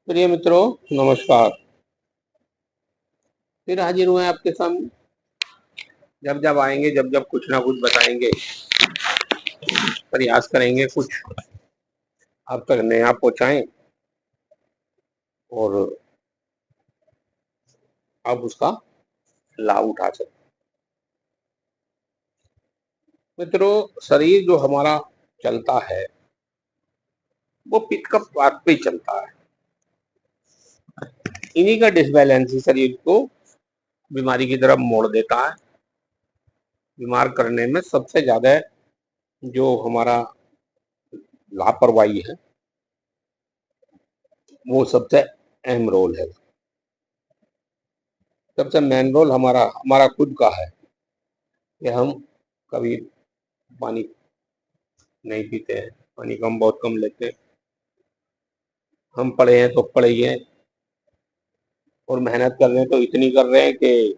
प्रिय मित्रों, नमस्कार। फिर हाजिर हुए हैं आपके सामने। जब जब आएंगे, जब जब कुछ ना कुछ बताएंगे, प्रयास करेंगे कुछ आप तक नया पहुंचाएं और आप उसका लाभ उठा सकें। मित्रों, शरीर जो हमारा चलता है वो पित्त का पात पे ही चलता है। इन्हीं का डिसबैलेंस ही शरीर को बीमारी की तरफ मोड़ देता है। बीमार करने में सबसे ज्यादा जो हमारा लापरवाही है वो सबसे अहम रोल है। सबसे मेन रोल हमारा हमारा खुद का है कि हम कभी पानी नहीं पीते हैं, पानी कम बहुत कम लेते हैं। हम पढ़े हैं तो पढ़े ही हैं और मेहनत कर रहे हैं तो इतनी कर रहे हैं कि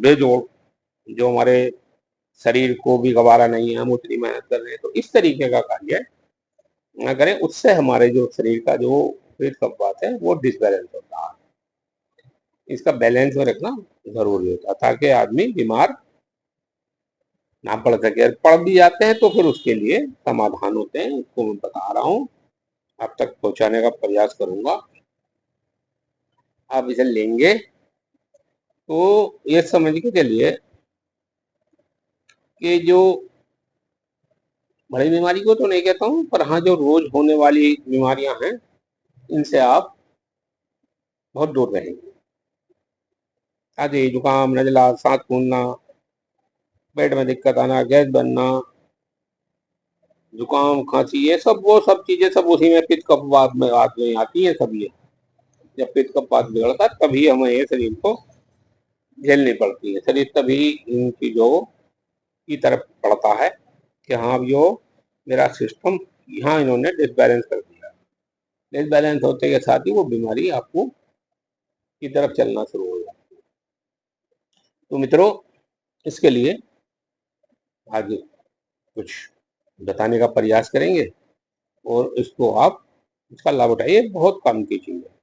बेजोड़ जो हमारे शरीर को भी गवारा नहीं है, हम उतनी मेहनत कर रहे हैं। तो इस तरीके का कार्य न करें, उससे हमारे जो शरीर का जो पेट कपवात है वो डिसबैलेंस होता है। इसका बैलेंस में रखना जरूरी होता है ताकि आदमी बीमार ना पड़ सके। पड़ भी जाते हैं तो फिर उसके लिए समाधान होते हैं, उसको मैं बता रहा हूँ, आप तक पहुंचाने का प्रयास करूंगा। आप इसे लेंगे तो ये समझ के चलिए कि जो बड़ी बीमारी को तो नहीं कहता हूँ, पर हाँ जो रोज होने वाली बीमारियां हैं इनसे आप बहुत दूर रहेंगे। खांसी, जुकाम, नजला, सांस फूलना, पेट में दिक्कत आना, गैस बनना, जुकाम, खांसी, ये सब वो सब चीजें सब उसी में पित्त कफवात में आती है सब ये। जब पित्त कफवात बिगड़ता है तभी हमें ये शरीर को झेलनी पड़ती है। शरीर तभी इन चीजों की तरफ पड़ता है कि हाँ यो मेरा सिस्टम यहाँ इन्होंने डिसबैलेंस कर दिया। डिसबैलेंस होते के साथ ही वो बीमारी आपको की तरफ चलना शुरू हो जाती है। तो मित्रों, इसके लिए आज कुछ बताने का प्रयास करेंगे और इसको आप इसका लाभ उठाइए। बहुत काम की चीज है,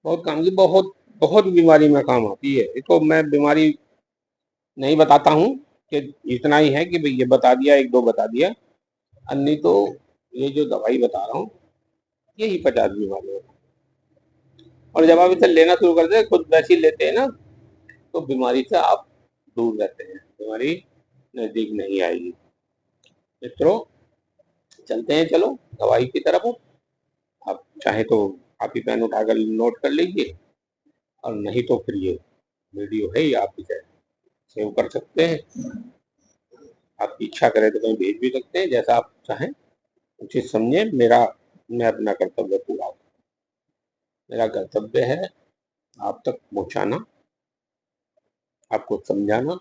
बहुत काम की, बहुत बहुत बीमारी में काम आती है। इसको मैं बीमारी नहीं बताता हूँ कि इतना ही है कि भाई ये बता दिया, एक दो बता दिया, अन्य तो ये जो दवाई बता रहा हूँ यही 50 बीमारियों। और जब आप इसे लेना शुरू करते हैं, खुद वैसी लेते हैं ना, तो बीमारी से आप दूर रहते हैं, बीमारी नजदीक नहीं आएगी। मित्रों, चलते हैं, चलो दवाई की तरफ। आप चाहे तो आप ही पेन उठाकर नोट कर लीजिए, और नहीं तो फिर ये वीडियो है ही, आप इसे सेव कर सकते हैं। आपकी इच्छा करे तो कहीं भेज भी सकते हैं, जैसा आप चाहें उचित समझे। मैं अपना कर्तव्य पूरा, मेरा कर्तव्य है आप तक पहुंचाना, आपको समझाना,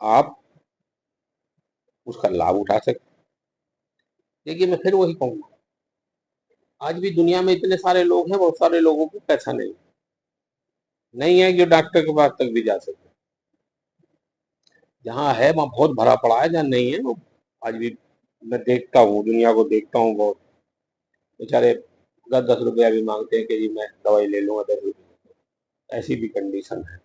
आप उसका लाभ उठा सकते। देखिए, मैं फिर वही कहूंगा, आज भी दुनिया में इतने सारे लोग हैं, बहुत सारे लोगों को पैसा नहीं है जो डॉक्टर के पास तक भी जा सके। जहाँ है वहाँ बहुत भरा पड़ा है, जहाँ नहीं है वो आज भी मैं देखता हूँ, दुनिया को देखता हूँ, बहुत बेचारे 10-10 रुपया भी मांगते हैं कि जी मैं दवाई ले लूंगा 10 रुपये। ऐसी भी कंडीशन है।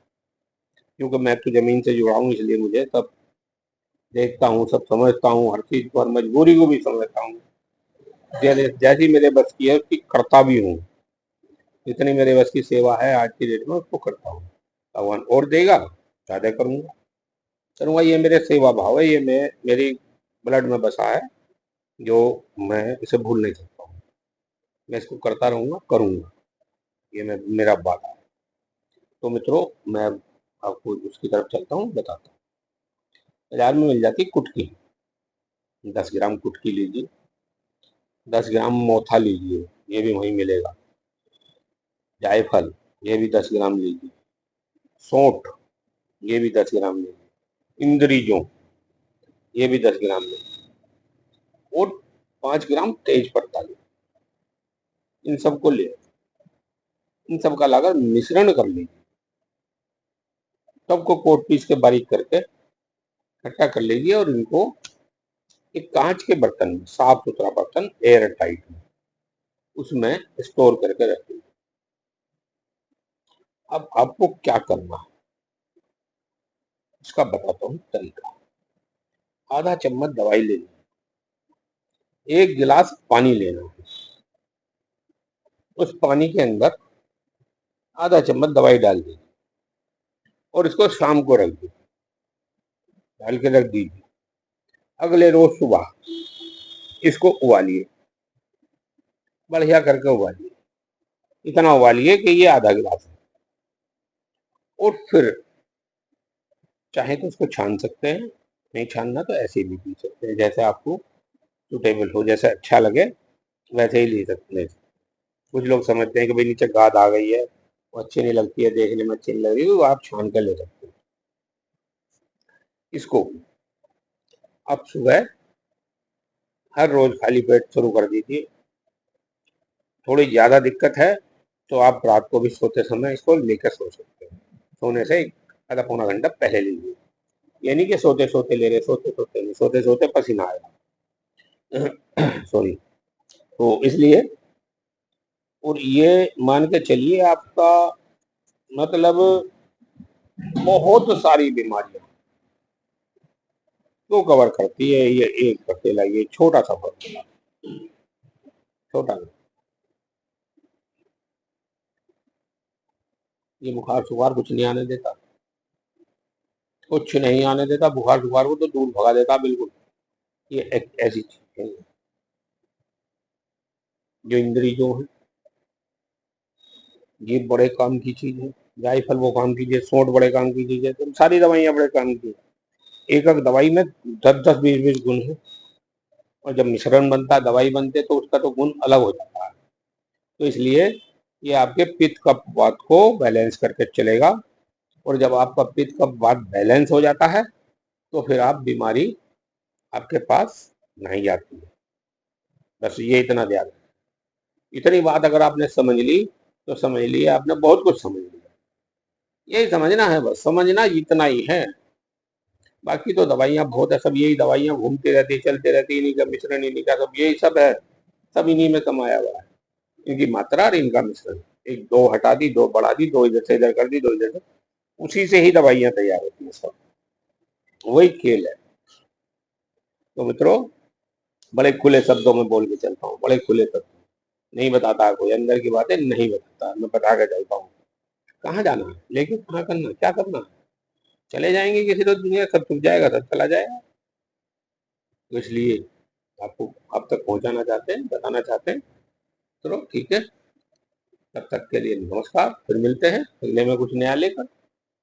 क्योंकि मैं तो जमीन से जुड़ा हूँ, इसलिए मुझे सब देखता हूँ, सब समझता हूँ, हर चीज को, हर मजबूरी को भी समझता हूँ। जैसी मेरे बस की है उसकी करता भी हूँ। जितनी मेरे बस की सेवा है आज की डेट में उसको करता हूँ। भगवान और देगा, ज्यादा करूंगा करूंगा। ये मेरे सेवा भाव है, ये मेरी ब्लड में बसा है, जो मैं इसे भूल नहीं सकता हूँ। मैं इसको करता रहूंगा, करूंगा, ये मेरा वादा है। तो मित्रों, मैं आपको उसकी तरफ चलता हूँ, बताता हूँ। बाजार में मिल जाती कुटकी, 10 ग्राम कुटकी लीजिए। 10 ग्राम मोथा लीजिए, ये भी वहीं मिलेगा। जायफल, ये भी 10 ग्राम लीजिए। सौंठ, ये भी 10 ग्राम लीजिए। इंद्रीजों, ये भी 10 ग्राम लीजिए। और 5 ग्राम तेज पत्ता लीजिए। इन सबको ले, इन सबका लाकर मिश्रण कर लीजिए। सबको कोट पीस के बारीक करके इकट्ठा कर लीजिए और इनको एक कांच के बर्तन में, साफ सुथरा बर्तन, एयर टाइट में उसमें स्टोर करके रख दीजिए। अब आपको क्या करना है इसका बताता हूँ तरीका। आधा चम्मच दवाई लेनी, एक गिलास पानी लेना है, उस पानी के अंदर आधा चम्मच दवाई डाल दीजिए और इसको शाम को रख दीजिए, डाल के रख दीजिए। अगले रोज सुबह इसको उबालिए, बढ़िया करके उबालिए, इतना उबालिए कि ये आधा गिलास है। और फिर चाहे तो उसको छान सकते हैं, नहीं छानना तो ऐसे भी पी सकते हैं, जैसे आपको सुटेबल हो, जैसे अच्छा लगे वैसे ही ले सकते हैं। कुछ लोग समझते हैं कि भाई नीचे गाद आ गई है, वो अच्छी नहीं लगती है, देखने में अच्छी नहीं लग रही, तो आप छान कर ले सकते हैं। इसको आप सुबह हर रोज खाली पेट शुरू कर दीजिए। थोड़ी ज्यादा दिक्कत है तो आप रात को भी सोते समय इसको लेकर सो सकते हैं। सोने से आधा पौना घंटा पहले लीजिए, यानी कि सोते सोते ले रहे, सोते सोते नहीं, सोते सोते पसीना आएगा सॉरी। तो इसलिए, और ये मान के चलिए आपका मतलब बहुत सारी बीमारियां तो कवर करती है ये एक अकेला ये छोटा सा फॉर्मूला। छोटा, ये बुखार शुखार कुछ नहीं आने देता, कुछ नहीं आने देता, बुखार शुखार को तो दूर भगा देता बिल्कुल। ये एक ऐसी चीज है जो इंद्री जो है ये बड़े काम की चीज है। जायफल वो काम कीजिए, सौंठ बड़े काम की चीज है, तो सारी दवाइयां बड़े काम की। एक एक दवाई में 10-10 20-20 गुण है, और जब मिश्रण बनता है, दवाई बनते तो उसका तो गुण अलग हो जाता है। तो इसलिए ये आपके पित्त कफ को बैलेंस करके चलेगा, और जब आपका पित्त कफ बैलेंस हो जाता है तो फिर आप बीमारी आपके पास नहीं आती है। बस ये इतना ध्यान रखें। इतनी बात अगर आपने समझ ली तो समझ लिया आपने बहुत कुछ समझ लिया। यही समझना है, बस समझना इतना ही है। बाकी तो दवाइयाँ बहुत है, सब यही दवाइयाँ घूमती रहती, चलते रहती, इन्हीं का मिश्रण, इन्हीं का सब यही सब है, सब इन्हीं में समाया हुआ है। इनकी मात्रा और इनका मिश्रण, एक दो हटा दी, दो बढ़ा दी, दो इधर से इधर कर दी, दो इधर से, उसी से ही दवाइयाँ तैयार होती है सब, वही खेल है। तो मित्रों, बड़े खुले शब्दों में बोल के चलता हूँ, बड़े खुले शब्द, नहीं बताता कोई अंदर की बातें, नहीं बताता, मैं बता के चलता हूँ। कहाँ जाना है, लेकिन कहाँ करना, क्या करना है, चले जाएंगे किसी रोज, दुनिया सब छुप जाएगा, सब चला जाएगा। तो इसलिए आपको आप तक पहुंचाना चाहते हैं, बताना चाहते हैं। चलो ठीक है, तब तक के लिए नमस्कार, फिर मिलते हैं अगले में कुछ नया लेकर।